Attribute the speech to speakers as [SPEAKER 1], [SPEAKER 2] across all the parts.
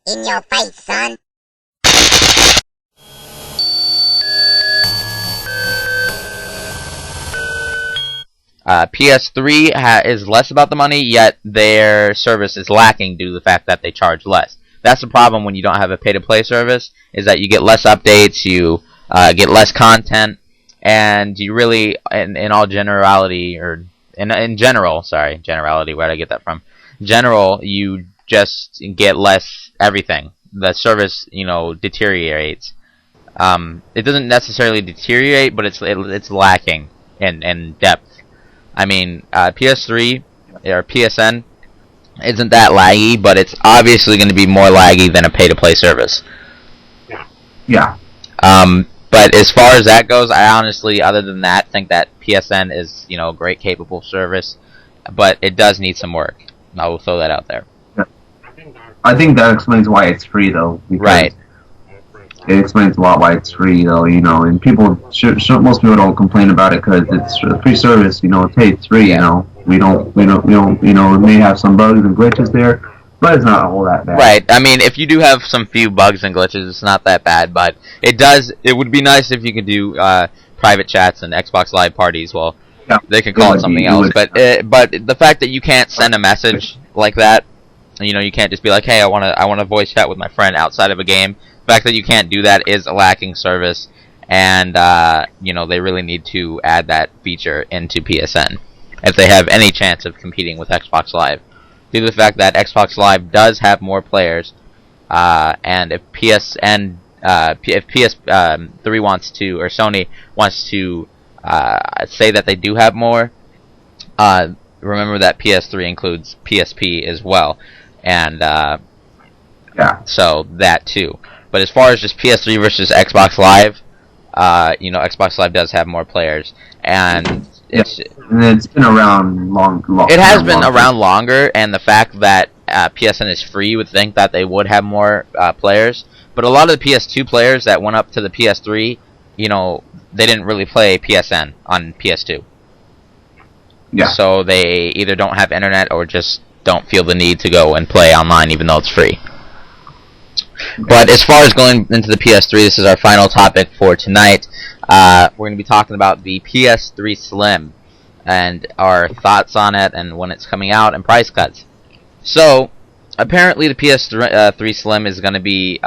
[SPEAKER 1] In your face, son.
[SPEAKER 2] PS3 is less about the money, yet their service is lacking due to the fact that they charge less. That's the problem when you don't have a pay-to-play service, is that you get less updates, you get less content, and you really, in all generality, or in general, sorry, generality, where did I get that from? General, you just get less everything. The service, deteriorates. It doesn't necessarily deteriorate, but it's lacking in depth. I mean, PS3 or PSN isn't that laggy, but it's obviously going to be more laggy than a pay-to-play service.
[SPEAKER 3] Yeah.
[SPEAKER 2] But as far as that goes, I honestly, other than that, think that PSN is, a great capable service, but it does need some work. I will throw that out there.
[SPEAKER 3] Yeah. I think that explains why it's free, though.
[SPEAKER 2] Right.
[SPEAKER 3] It explains a lot why it's free, though, and people, most people don't complain about it because it's a free service, hey, it's free, we don't, we may have some bugs and glitches there, but it's not all that bad.
[SPEAKER 2] Right, I mean, if you do have some few bugs and glitches, it's not that bad, but it would be nice if you could do, private chats and Xbox Live parties, well, yeah, they could call it something else, but the fact that you can't send a message like that, you can't just be like, hey, I want to voice chat with my friend outside of a game. The fact that you can't do that is a lacking service, and they really need to add that feature into PSN if they have any chance of competing with Xbox Live. Due to the fact that Xbox Live does have more players, and if PS3 wants to, or Sony wants to say that they do have more, remember that PS3 includes PSP as well, and so that too. But as far as just PS3 versus Xbox Live, Xbox Live does have more players, and
[SPEAKER 3] it's been around long.
[SPEAKER 2] It has been around longer, and the fact that PSN is free, you would think that they would have more players. But a lot of the PS2 players that went up to the PS3, they didn't really play PSN on PS2.
[SPEAKER 3] Yeah.
[SPEAKER 2] So they either don't have internet or just don't feel the need to go and play online, even though it's free. But as far as going into the PS3, this is our final topic for tonight. We're going to be talking about the PS3 SLIM and our thoughts on it and when it's coming out and price cuts. So, apparently the PS3 SLIM is going to be,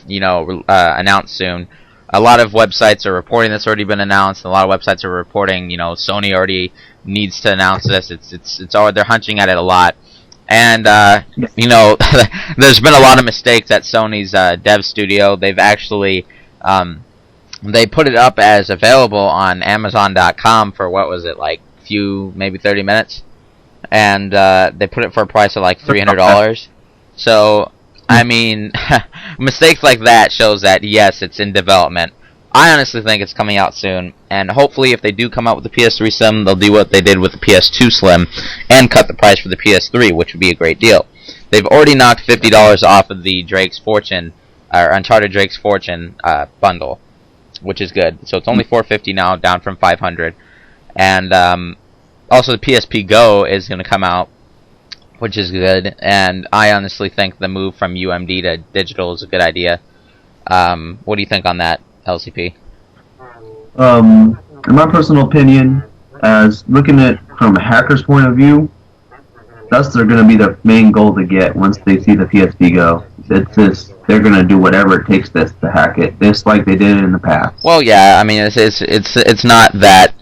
[SPEAKER 2] announced soon. A lot of websites are reporting this already been announced, and a lot of websites are reporting, Sony already needs to announce this. They're hunching at it a lot. And, there's been a lot of mistakes at Sony's dev studio. They've actually, they put it up as available on Amazon.com for, what was it, like maybe 30 minutes? And they put it for a price of like $300. So, I mean, mistakes like that shows that, yes, it's in development. I honestly think it's coming out soon, and hopefully if they do come out with the PS3 SLIM, they'll do what they did with the PS2 SLIM and cut the price for the PS3, which would be a great deal. They've already knocked $50 off of the Drake's Fortune, or Uncharted Drake's Fortune bundle, which is good. So it's only $450 now, down from $500. And also the PSP Go is going to come out, which is good, and I honestly think the move from UMD to digital is a good idea. What do you think on that, LCP?
[SPEAKER 3] In my personal opinion, as looking at from a hacker's point of view, that's going to be their main goal to get once they see the PSP Go. They're going to do whatever it takes to hack it, just like they did in the past.
[SPEAKER 2] Well, yeah, I mean, it's not that,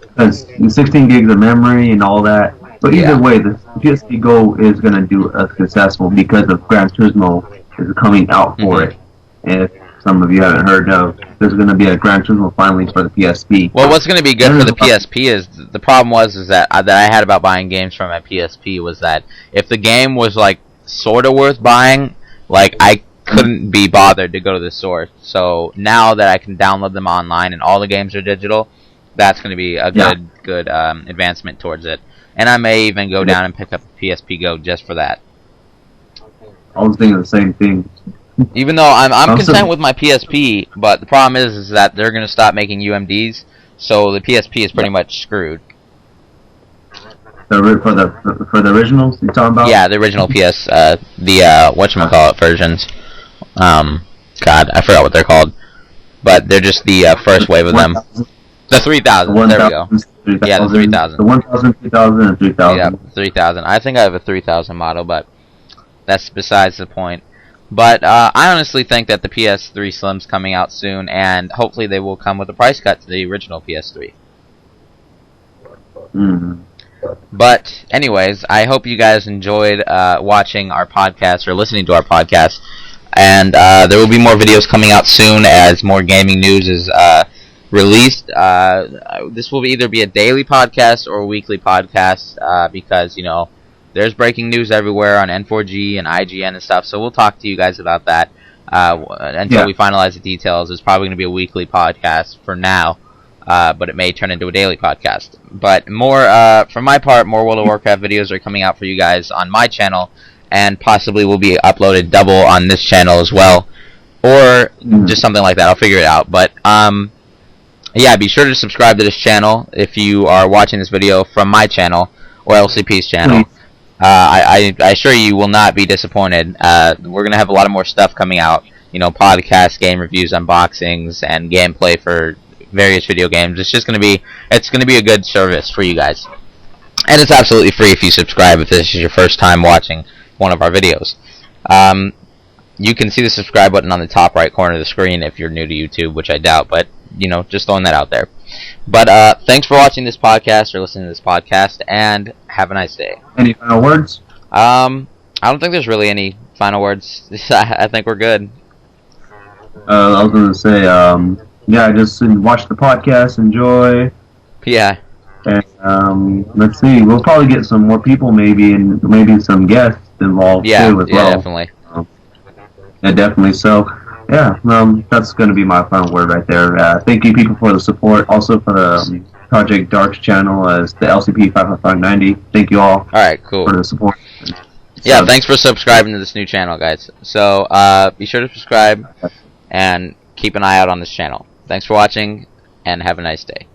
[SPEAKER 3] because 16 gigs of memory and all that. But either way, the PSP Go is going to do successful because of Gran Turismo is coming out for it. And if some of you haven't heard of, there's going to be a Gran Turismo finally for the PSP.
[SPEAKER 2] Well, what's going to be good for the PSP is, the problem was that I had about buying games from my PSP was that if the game was like sort of worth buying, like I couldn't be bothered to go to the store. So now that I can download them online and all the games are digital, that's going to be a good advancement towards it. And I may even go down and pick up a PSP Go just for that.
[SPEAKER 3] I was thinking the same thing.
[SPEAKER 2] Even though I'm content with my PSP, but the problem is that they're going to stop making UMDs, so the PSP is pretty much screwed.
[SPEAKER 3] For the originals you're talking about?
[SPEAKER 2] Yeah, the original PS, the whatchamacallit versions. God, I forgot what they're called, but they're just the first wave of them. The 3000. There we go.
[SPEAKER 3] 3000,
[SPEAKER 2] Yeah, the 3000.
[SPEAKER 3] The 1000, 2000, and 3000.
[SPEAKER 2] Yeah, 3000. I think I have a 3000 model, but that's besides the point. But I honestly think that the PS3 Slim's coming out soon, and hopefully they will come with a price cut to the original PS3. But anyways, I hope you guys enjoyed watching our podcast or listening to our podcast, and there will be more videos coming out soon as more gaming news is released. This will either be a daily podcast or a weekly podcast because, you know, there's breaking news everywhere on N4G and IGN and stuff, so we'll talk to you guys about that until we finalize the details. It's probably going to be a weekly podcast for now, but it may turn into a daily podcast. But more, for my part, more World of Warcraft videos are coming out for you guys on my channel, and possibly will be uploaded double on this channel as well, or just something like that. I'll figure it out. But yeah, be sure to subscribe to this channel if you are watching this video from my channel or LCP's channel. I assure you will not be disappointed. We're gonna have a lot of more stuff coming out. You know, podcasts, game reviews, unboxings, and gameplay for various video games. It's gonna be a good service for you guys, and it's absolutely free if you subscribe. If this is your first time watching one of our videos, you can see the subscribe button on the top right corner of the screen if you're new to YouTube, which I doubt, but you know, just throwing that out there. But thanks for watching this podcast or listening to this podcast, and have a nice day.
[SPEAKER 3] Any final words?
[SPEAKER 2] I don't think there's really any final words. I think we're good.
[SPEAKER 3] I was gonna say, yeah, just watch the podcast, enjoy.
[SPEAKER 2] Yeah.
[SPEAKER 3] And let's see, we'll probably get some more people, maybe, and maybe some guests involved too as well.
[SPEAKER 2] Yeah, definitely.
[SPEAKER 3] Yeah, definitely. So, yeah, that's going to be my final word right there. Thank you, people, for the support. Also for the Project Dark's channel as the LCP 55590. Thank you all.
[SPEAKER 2] All right, cool.
[SPEAKER 3] For the support.
[SPEAKER 2] Yeah, thanks for subscribing to this new channel, guys. So, be sure to subscribe and keep an eye out on this channel. Thanks for watching, and have a nice day.